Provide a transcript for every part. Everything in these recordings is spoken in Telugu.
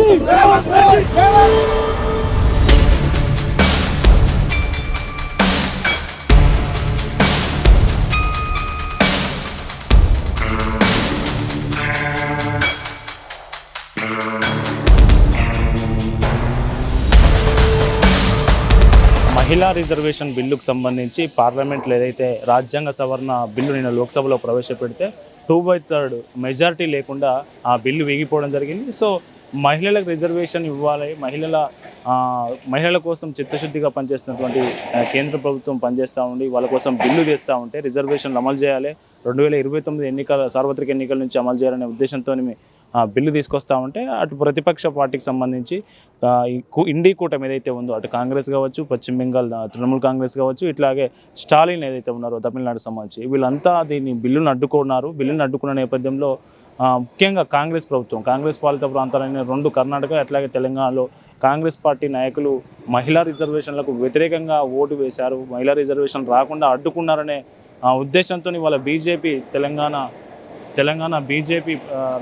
మహిళా రిజర్వేషన్ బిల్లుకు సంబంధించి పార్లమెంట్లో ఏదైతే రాజ్యాంగ సవరణ బిల్లు నిన్న లోక్సభలో ప్రవేశపెడితే 2/3 మెజారిటీ లేకుండా ఆ బిల్లు వేగిపోవడం జరిగింది. సో మహిళలకు రిజర్వేషన్ ఇవ్వాలి, మహిళల కోసం చిత్తశుద్ధిగా పనిచేస్తున్నటువంటి కేంద్ర ప్రభుత్వం పనిచేస్తూ ఉండి వాళ్ళ కోసం బిల్లు తెస్తూ ఉంటే రిజర్వేషన్లు అమలు చేయాలి, 2029 సార్వత్రిక ఎన్నికల నుంచి అమలు చేయాలనే ఉద్దేశంతో బిల్లు తీసుకొస్తూ ఉంటే అటు ప్రతిపక్ష పార్టీకి సంబంధించి ఇండి కూటమి ఏదైతే ఉందో అటు కాంగ్రెస్ కావచ్చు, పశ్చిమ బెంగాల్ తృణమూల్ కాంగ్రెస్ కావచ్చు, ఇట్లాగే స్టాలిన్ ఏదైతే ఉన్నారో తమిళనాడు సంబంధించి వీళ్ళంతా బిల్లును అడ్డుకున్నారు. బిల్లును అడ్డుకున్న నేపథ్యంలో ముఖ్యంగా కాంగ్రెస్ ప్రభుత్వం, కాంగ్రెస్ పాలిత ప్రాంతాలైన 2 కర్ణాటక అట్లాగే తెలంగాణలో కాంగ్రెస్ పార్టీ నాయకులు మహిళా రిజర్వేషన్లకు వ్యతిరేకంగా ఓటు వేశారు. మహిళా రిజర్వేషన్ రాకుండా అడ్డుకున్నారనే ఉద్దేశంతో వాళ్ళ బీజేపీ తెలంగాణ బీజేపీ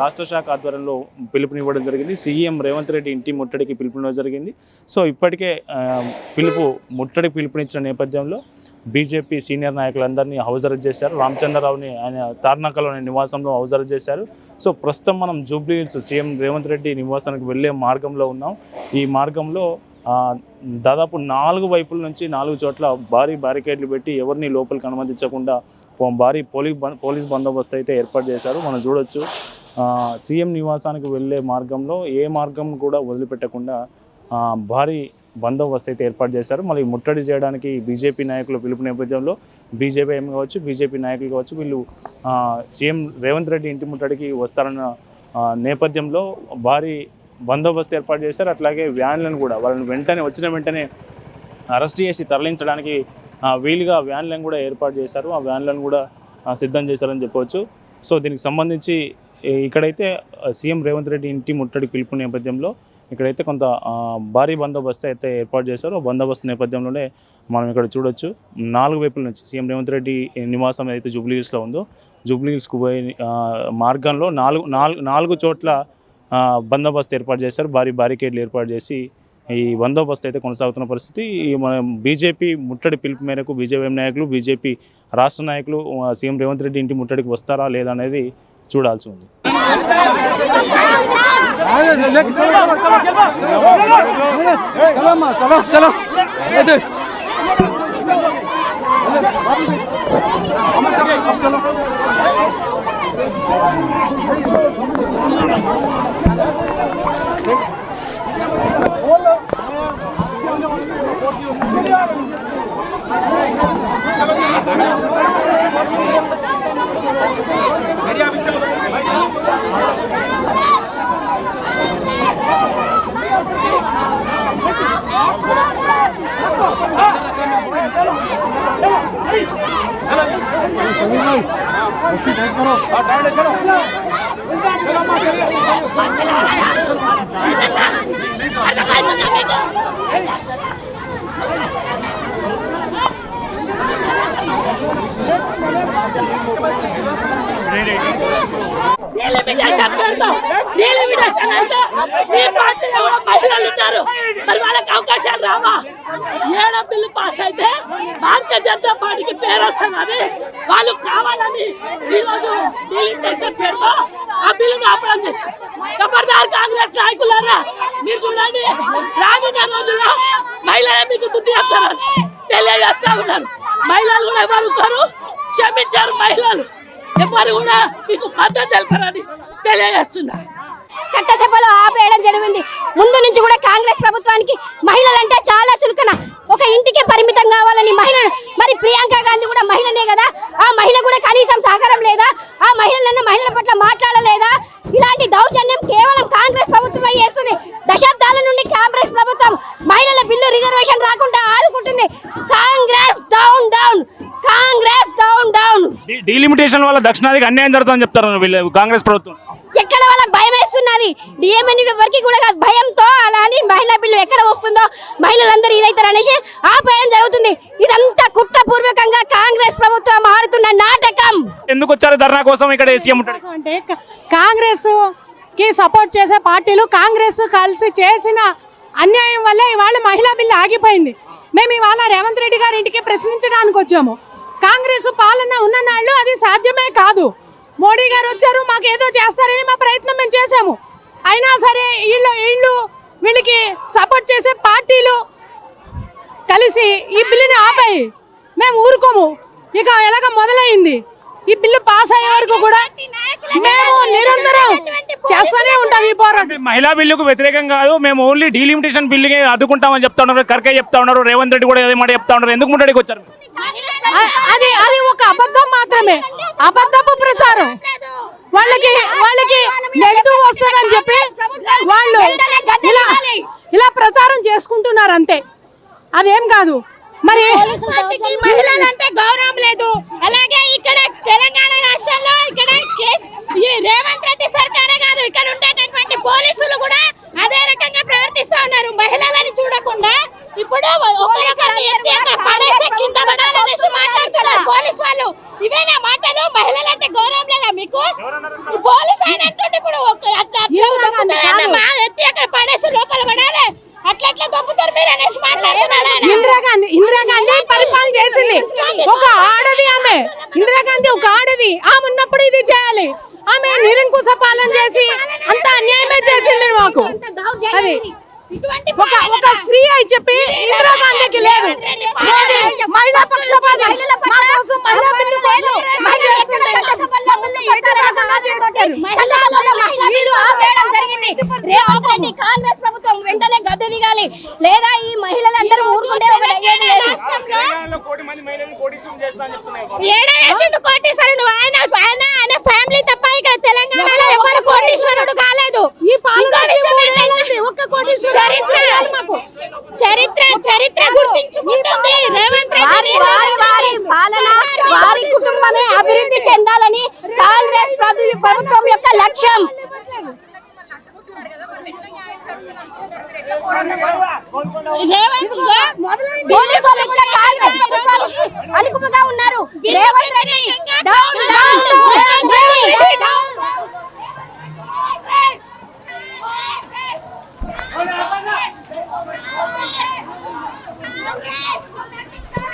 రాష్ట్ర శాఖ ఆధ్వర్యంలో పిలుపునివ్వడం జరిగింది. సీఎం రేవంత్ రెడ్డి ఇంటి ముట్టడికి పిలుపునివ్వడం జరిగింది. సో ఇప్పటికే ముట్టడి పిలుపునిచ్చిన నేపథ్యంలో బీజేపీ సీనియర్ నాయకులందరినీ హౌస్ అరెస్ట్ చేశారు. రామచంద్రరావుని ఆయన తార్నాకలోని నివాసంలో హౌస్ అరెస్ట్ చేశారు. సో ప్రస్తుతం మనం Jubilee hills CM Revanth Reddy నివాసానికి వెళ్ళే మార్గంలో ఉన్నాం. ఈ మార్గంలో దాదాపు 4 వైపుల నుంచి 4 చోట్ల భారీ బ్యారికేడ్లు పెట్టి ఎవరిని లోపలికి అనుమతించకుండా భారీ పోలీస్ బందోబస్తు అయితే ఏర్పాటు చేశారు. మనం చూడొచ్చు సీఎం నివాసానికి వెళ్ళే మార్గంలో ఏ మార్గం కూడా వదిలిపెట్టకుండా భారీ బందోబస్తు అయితే ఏర్పాటు చేశారు. మళ్ళీ ముట్టడి చేయడానికి బీజేపీ నాయకులు పిలుపు నేపథ్యంలో బీజేపీ కావచ్చు, బీజేపీ నాయకులు కావచ్చు, వీళ్ళు సీఎం రేవంత్ రెడ్డి ఇంటి ముట్టడికి వస్తారన్న నేపథ్యంలో భారీ బందోబస్తు ఏర్పాటు చేశారు. అట్లాగే వ్యాన్లను కూడా వాళ్ళని వచ్చిన వెంటనే అరెస్ట్ చేసి తరలించడానికి వీలుగా వ్యాన్లను కూడా ఏర్పాటు చేశారు. ఆ వ్యాన్లను కూడా సిద్ధం చేశారని చెప్పవచ్చు. సో దీనికి సంబంధించి ఇక్కడైతే సీఎం రేవంత్ రెడ్డి ఇంటి ముట్టడి పిలుపు నేపథ్యంలో ఇక్కడైతే కొంత భారీ బందోబస్తు అయితే ఏర్పాటు చేశారు. ఆ బందోబస్తు నేపథ్యంలోనే మనం ఇక్కడ చూడొచ్చు 4 వైపుల నుంచి సీఎం రేవంత్ రెడ్డి నివాసం ఏదైతే జూబ్లీ హిల్స్లో ఉందో జూబ్లీ హిల్స్కు పోయే మార్గంలో 4 చోట్ల బందోబస్తు ఏర్పాటు చేశారు. భారీ బ్యారికేడ్లు ఏర్పాటు చేసి ఈ బందోబస్తు అయితే కొనసాగుతున్న పరిస్థితి. మన బీజేపీ ముట్టడి పిలుపు మేరకు బీజేపీ నాయకులు, బీజేపీ రాష్ట్ర నాయకులు సీఎం రేవంత్ రెడ్డి ఇంటి ముట్టడికి వస్తారా లేదా అనేది చూడాల్సి ఉంది. మహిళలు ఉన్నారు, మరి వాళ్ళకి అవకాశాలు రావా? 7వ బిల్లు పాస్ అయితే భారతీయ జనతా పార్టీకి పేరు వస్తుందని వాళ్ళు కావాలని ఈరోజు డీలిమిటేషన్ పేరుతో ఆ బిల్లును ఆపడం చేశారు. ఖబర్దార్ కాంగ్రెస్ నాయకులారా, మీరు చూడండి, రానున్న రోజుల్లో మహిళలే మీకు బుద్ధి చెప్తారని తెలియజేస్తా ఉన్నారు. మహిళలు కూడా ఎవరు క్షమించారు, మహిళలు ఎవరు కూడా మీకు మద్దతు తెలపరని తెలియజేస్తున్నారు. చట్టసభలో ఆపేయడం జరిగింది. ముందు నుంచి కూడా కాంగ్రెస్ ప్రభుత్వానికి మహిళలంటే చాలా చులకన, ఒక ఇంటికి పరిమితం కావాలని మహిళలు. మరి ప్రియాంక గాంధీ కూడా మహిళనే కదా, ఆ మహిళ కూడా కనీసం సహకారం లేదా? ఆ మహిళల పట్ల మాట్లాడలేదా? ఇలాంటి దౌర్జన్యం కేవలం కాంగ్రెస్ ప్రభుత్వమే చేస్తుంది. దశాబ్దాల నుండి కాంగ్రెస్ ప్రభుత్వం మహిళల బిల్లు రిజర్వేషన్ రాకుండా ఆదుకుంటుంది. Congress down down, Congress down down. Delimitation వల్ల దక్షిణాదికి అన్యాయం జరుగుతుందని చెప్తారు కాంగ్రెస్ ప్రభుత్వం. ఎక్కడ వాళ్ళకి భయం వేస్తున్నది? డిఎంఎన్ఈ వరకు కూడా భయంతో అలా అని మహిళా బిల్లు ఎక్కడ వస్తుందో మహిళలందరూ ఇదైతారు అనేసి ఆపేయడం జరుగుతుంది. ఇదంతా కుట్రపూర్వకంగా కాంగ్రెస్ ప్రభుత్వం ఆడుతున్న నాటకం. ఎందుకు వచ్చారు ధర్నా కోసం ఇక్కడ? సీఎం అంటే కాంగ్రెస్ కి సపోర్ట్ చేసే పార్టీలు కాంగ్రెస్ కలిసి చేసిన అన్యాయం వల్ల ఇవాళ మహిళా బిల్లు ఆగిపోయింది. మేము ఇవాళ రేవంత్ రెడ్డి గారి ఇంటికి ప్రశ్నించడానికి వచ్చాము. కాంగ్రెస్ పాలన ఉన్న నాళ్ళు అది సాధ్యమే కాదు. మోడీ గారు వచ్చారు, మాకేదో చేస్తారని మా ప్రయత్నం మేము చేసాము. అయినా సరే వీళ్ళకి సపోర్ట్ చేసే పార్టీలు కలిసి ఈ బిల్లుని ఆపాయి. మేము ఊరుకోము. ఇక ఎలాగ మొదలైంది. ఈ బిల్లు పాస్ అయ్యే వరకు కూడా మేము నిరంతరం చేస్తూనే ఉంటాం ఈ పోరాటం. మహిళా బిల్లుకు వ్యతిరేకం కాదు, మేము ఓన్లీ డీలిమిటేషన్ బిల్లుకి అడ్డుకుంటామని చెప్తా ఉన్నారు. ఖర్గే చెప్తా ఉన్నారు, రేవంత్ రెడ్డి కూడా అదే మాట చెప్తా ఉన్నారు. ఎందుకు ముట్టడికి వచ్చారు? అది ఒక అబద్ధం మాత్రమే, అబద్ధపు ప్రచారం. వాళ్ళకి నెగిటివ్ వస్తుందని చెప్పి వాళ్ళు ఇలా ప్రచారం చేసుకుంటున్నారు అంతే, అదేం కాదు. మరి మహిళలంటే గౌరవం లేదు. అలాగే ఇక్కడ తెలంగాణ రాష్ట్రంలో ఇక్కడ రేవంత్ రెడ్డి సర్కారే కాదు, ఇక్కడ ఉండేటటువంటి పోలీసులు కూడా అదే రకంగా ప్రవర్తిస్తూ ఉన్నారు. మహిళలని చూడకుండా ఇప్పుడు ఒకరొకరిని ఎత్తి అక్కడ పడేసి కింద పడాలనేసి మాట్లాడుతున్నారు పోలీసు వాళ్ళు. ఇవేనా మాటలు? మహిళలంటే గౌరవం లేదా మీకు? పోలీసు ఆయన అంటుంటే ఇప్పుడు ఎత్తి అక్కడ పడేసి లోపల పడాలి, అట్లా దొబ్బుతారు మీరు అనేసి మాట్లాడుతున్నాడు. ఇందిరాగాంధీ పరిపాలన చేసింది, ఒక ఆడది ఆమె. ఇందిరాగాంధీ ఒక ఆడది, ఆమె ఉన్నప్పుడు ఇది చేయాలి. ఆమె నిరంకుశ పాలన చేసి అంత అన్యాయమే చేసింది మాకు. అది ఒక స్త్రీ అని చెప్పి ఇందిరాగాంధీకి లేదు. మహిళా పక్షపాతి మా కోసం, మహిళా బిల్లు కోసం కాంగ్రెస్ ప్రభుత్వం వెంటనే గద్దె దిగాలి, లేదా ఈ మహిళలందరూ ఊరుకుంటే కోటీశ్వరుడు ఆయన ఫ్యామిలీ తప్ప ఇక్కడ తెలంగాణలో ఎవరు కోటీశ్వరుడు కాలేదు. ఈ చరిత్ర గుర్తించుకుంటుంది రేవంత్ రెడ్డి. వారి కుటుంబమే అభివృద్ధి చెందాలని కాంగ్రెస్ ప్రభుత్వం యొక్క లక్ష్యం. పోలీసులు కూడా కాంగ్రెస్ ప్రభుత్వానికి అనుకూలంగా ఉన్నారు. Revanth Reddy down down Revanth Reddy down.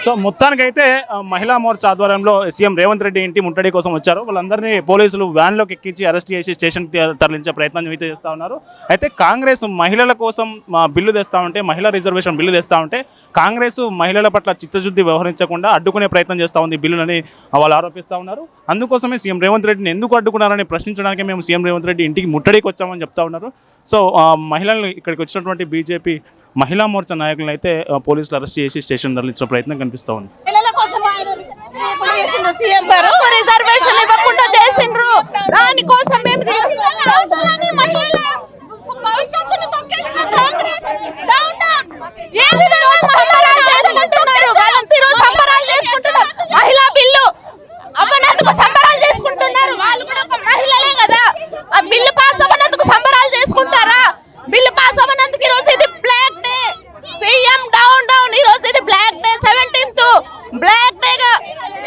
So మొత్తానికైతే మహిళా మోర్చా ఆధ్వర్యంలో సీఎం రేవంత్ రెడ్డి ఇంటి ముట్టడి కోసం వచ్చారు. వాళ్ళందరినీ పోలీసులు వ్యాన్లోకి ఎక్కించి అరెస్ట్ చేసి స్టేషన్కి తరలించే ప్రయత్నం అయితే చేస్తూ ఉన్నారు. అయితే కాంగ్రెస్ మహిళల కోసం బిల్లు తెస్తూ ఉంటే, మహిళా రిజర్వేషన్ బిల్లు తెస్తూ ఉంటే కాంగ్రెస్ మహిళల పట్ల చిత్తశుద్ధి వ్యవహరించకుండా అడ్డుకునే ప్రయత్నం చేస్తూ ఉంది బిల్లులని వాళ్ళు ఆరోపిస్తూ ఉన్నారు. అందుకోసమే సీఎం రేవంత్ రెడ్డిని ఎందుకు అడ్డుకున్నారని ప్రశ్నించడానికి మేము సీఎం రేవంత్ రెడ్డి ఇంటికి ముట్టడికి వచ్చామని చెప్తా ఉన్నారు. సో మహిళలు ఇక్కడికి వచ్చినటువంటి బీజేపీ మహిళా మోర్చా నాయకులను అయితే పోలీసులు అరెస్ట్ చేసి స్టేషన్ తరలించిన ప్రయత్నం కనిపిస్తూ ఉంది. రిజర్వేషన్ ఇవ్వకుండా చేసిండ్రు, దానికోసం మేము మహిళా బిల్లు అవ్వనందుకు సంబరాలు చేసుకుంటున్నారు. వాళ్ళు కూడా ఒక మహిళలే కదా. ఆ బిల్లు పాస్ అవ్వనందుకు సంబరాలు చేసుకుంటారా? బిల్లు పాస్ అవ్వనందుకు ఈ రోజు ఇది black day. CM down down. ఈ రోజు ఇది black day, 17th black day గా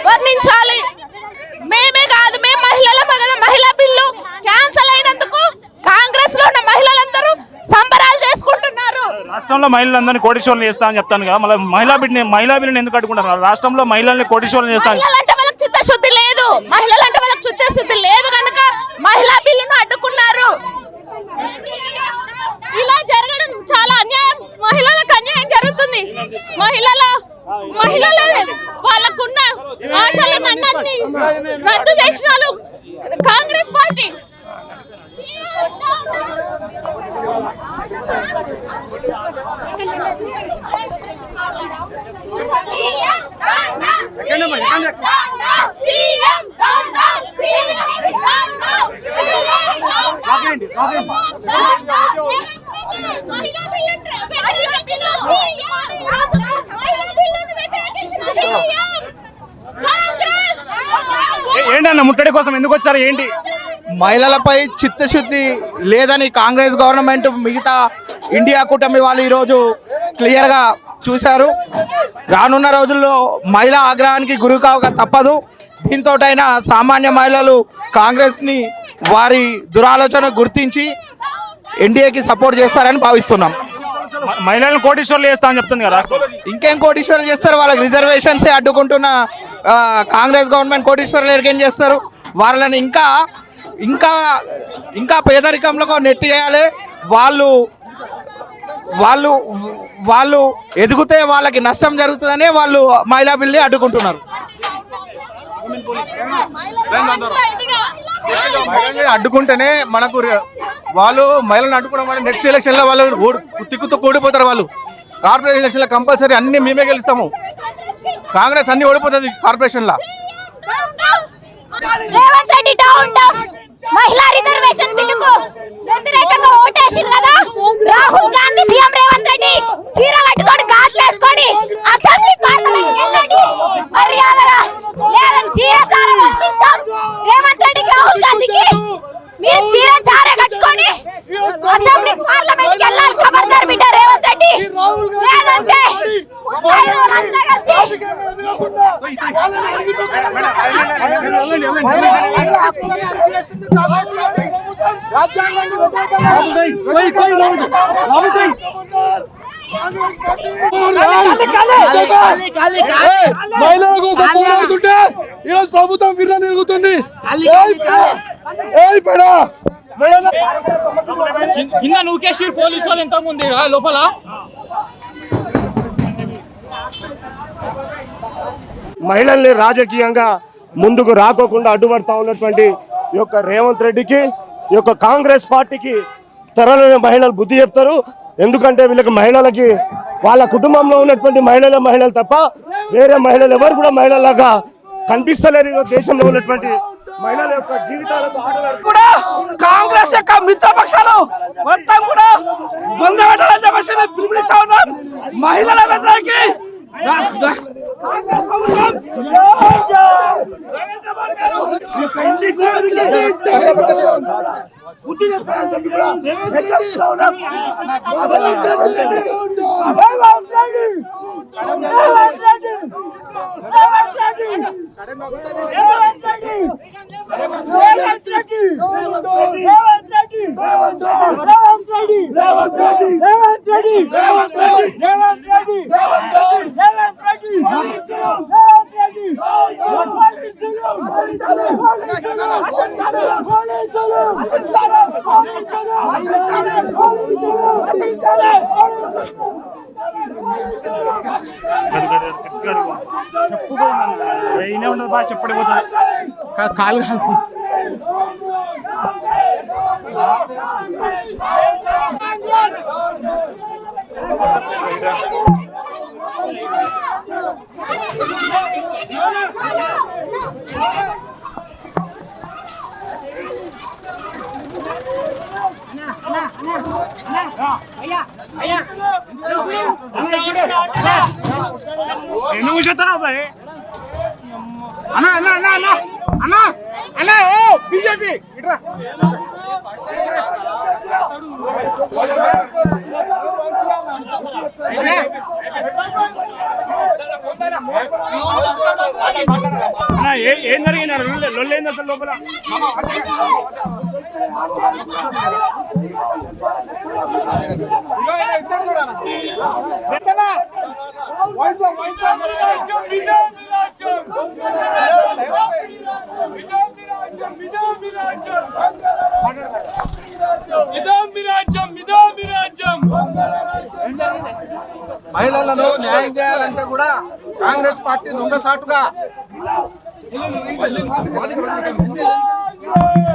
వర్ణించాలి. మేమే కాదు, మేము మహిళలమే కదా. మహిళా బిల్లు క్యాన్సిల్ అయినందుకు కాంగ్రెస్ లో ఉన్న మహిళలందరూ సంబరాలు చేసుకుంటున్నారు. రాష్ట్రంలో మహిళలందరినీ కోటీశ్వరులు చేస్తామని చెప్తాను కదా, మళ్ళీ మహిళా బిల్లుని ఎందుకు అడ్డుకుంటారు? రాష్ట్రంలో మహిళల్ని కోటీశ్వరులు చేస్తాను. మహిళలంటే వాళ్ళకి చిత్తశుద్ధి లేదు, మహిళలంటే వాళ్ళకి చిత్తశుద్ధి లేదు కనుక మహిళా బిల్లును అడ్డుకున్నారు. ఇలా జరగడం చాలా అన్యాయం. మహిళలకు అన్యాయం జరుగుతుంది. మహిళల వాళ్ళకున్న ఆశలన్నీ రద్దు చేసిన వాళ్ళు కాంగ్రెస్ పార్టీ. ఏంటన్న ముట్టడి కోసం ఎందుకు వచ్చారు? ఏంటి? మహిళలపై చిత్తశుద్ధి లేదని కాంగ్రెస్ గవర్నమెంట్ మిగతా ఇండియా కూటమి వాళ్ళు ఈరోజు క్లియర్గా చూశారు. రానున్న రోజుల్లో మహిళా ఆగ్రహానికి గురి కావక తప్పదు. దీంతోటైనా సామాన్య మహిళలు కాంగ్రెస్ని వారి దురాలోచన గుర్తించి ఎన్డీఏకి సపోర్ట్ చేస్తారని భావిస్తున్నాం. మహిళలను కోటీశ్వర్లు చేస్తా అని చెప్తుంది కదా రాష్ట్రం. ఇంకేం కోటీశ్వర్లు చేస్తారు? వాళ్ళకి రిజర్వేషన్సే అడ్డుకుంటున్న కాంగ్రెస్ గవర్నమెంట్ కోటీశ్వర్లు ఎక్కడికేం చేస్తారు? వాళ్ళని ఇంకా ఇంకా ఇంకా పేదరికంలో నెట్టేయాలి. వాళ్ళు వాళ్ళు వాళ్ళు ఎదిగితే వాళ్ళకి నష్టం జరుగుతుందనే వాళ్ళు మహిళా బిల్ని అడ్డుకుంటున్నారు. అడ్డుకుంటేనే మనకు వాళ్ళు మహిళలను అడ్డుకోవడం వల్ల నెక్స్ట్ ఎలక్షన్లో వాళ్ళు తిక్కుతో కూడిపోతారు. వాళ్ళు కార్పొరేషన్ ఎలక్షన్లో కంపల్సరీ అన్ని మేమే గెలుస్తాము. కాంగ్రెస్ అన్ని ఓడిపోతుంది కార్పొరేషన్లో. రేవంత్ రెడ్డి డౌన్ డౌన్ మహిళా రిజర్వేషన్ బిల్లుకు వ్యతిరేకంగా ఓటేసిండు కదా. రాహుల్ గాంధీ సీఎం రేవంత్ రెడ్డి చీర కట్టుకొని గాట్లు వేసుకొని అసెంబ్లీ పార్లమెంట్ వెళ్ళండి మర్యాదగా, లేదని చీర సార పంపిస్తాం. రేవంత్ రెడ్డికి రాహుల్ గాంధీకి మీరు చీర సార కట్టుకొని అసెంబ్లీ పార్లమెంట్ వెళ్ళాలి. ఖబర్దార్ బిడ్డ రేవంత్ రెడ్డి, లేదంటే అంతా కలిసి మహిళలకు పోరాడుతుంటే ఈరోజు ప్రభుత్వం విర్ర నిలుగుతుంది. కింద నూకేశ్వర్ పోలీసు వాళ్ళు ఎంత ముందు లోపల మహిళల్ని రాజకీయంగా ముందుకు రాకోకుండా అడ్డుపడతా ఉన్నటువంటి ఈ యొక్క రేవంత్ రెడ్డికి, ఈ యొక్క కాంగ్రెస్ పార్టీకి త్వరలోనే మహిళలు బుద్ధి చెప్తారు. ఎందుకంటే వీళ్ళకి మహిళలకి వాళ్ళ కుటుంబంలో ఉన్నటువంటి మహిళలు తప్ప వేరే మహిళలు ఎవరు కూడా మహిళలాగా కనిపిస్తలేరు. ఈరోజు దేశంలో ఉన్నటువంటి మహిళల యొక్క జీవితాలతో కూడా కాంగ్రెస్ యొక్క మిత్రపక్షాలు మొత్తం కూడా బొందబెట్టాలని చెప్పేసి మేము పిలుపునిస్తా ఉన్నాం. మహిళల వ్యతిరేకి ఉండదు బాగా చెప్పడిపోతుంది కాలు ఎందుకు చెప్తారా అబ్బాయి? అన్నా అన్నా అన్నా అన్నా అన్నా అన్నా ఓ బీజేపీ ఇట్రా ఏం జరిగింది? లొల్లేంది అసలు లోపల? మహిళలను న్యాయం చేయాలంటే కూడా కాంగ్రెస్ పార్టీ దొంగసాటుగా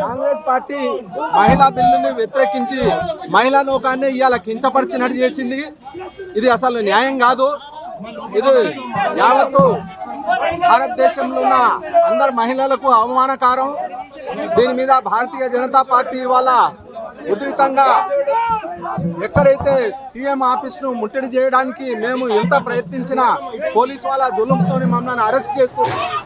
కాంగ్రెస్ పార్టీ మహిళా బిల్లుని వ్యతిరేకించి మహిళా లోకాన్ని ఇవాళ కించపరిచినట్టు చేసింది. ఇది అసలు న్యాయం కాదు. ఇది యావత్తు భారతదేశంలో ఉన్న అందరు మహిళలకు అవమానకారం. దీని మీద భారతీయ జనతా పార్టీ వాళ్ళ ఉధృతంగా ఎక్కడైతే సీఎం ఆఫీస్ను ముట్టడి చేయడానికి మేము ఎంత ప్రయత్నించినా పోలీసు వాళ్ళ జులుంతో మమ్మల్ని అరెస్ట్ చేస్తూ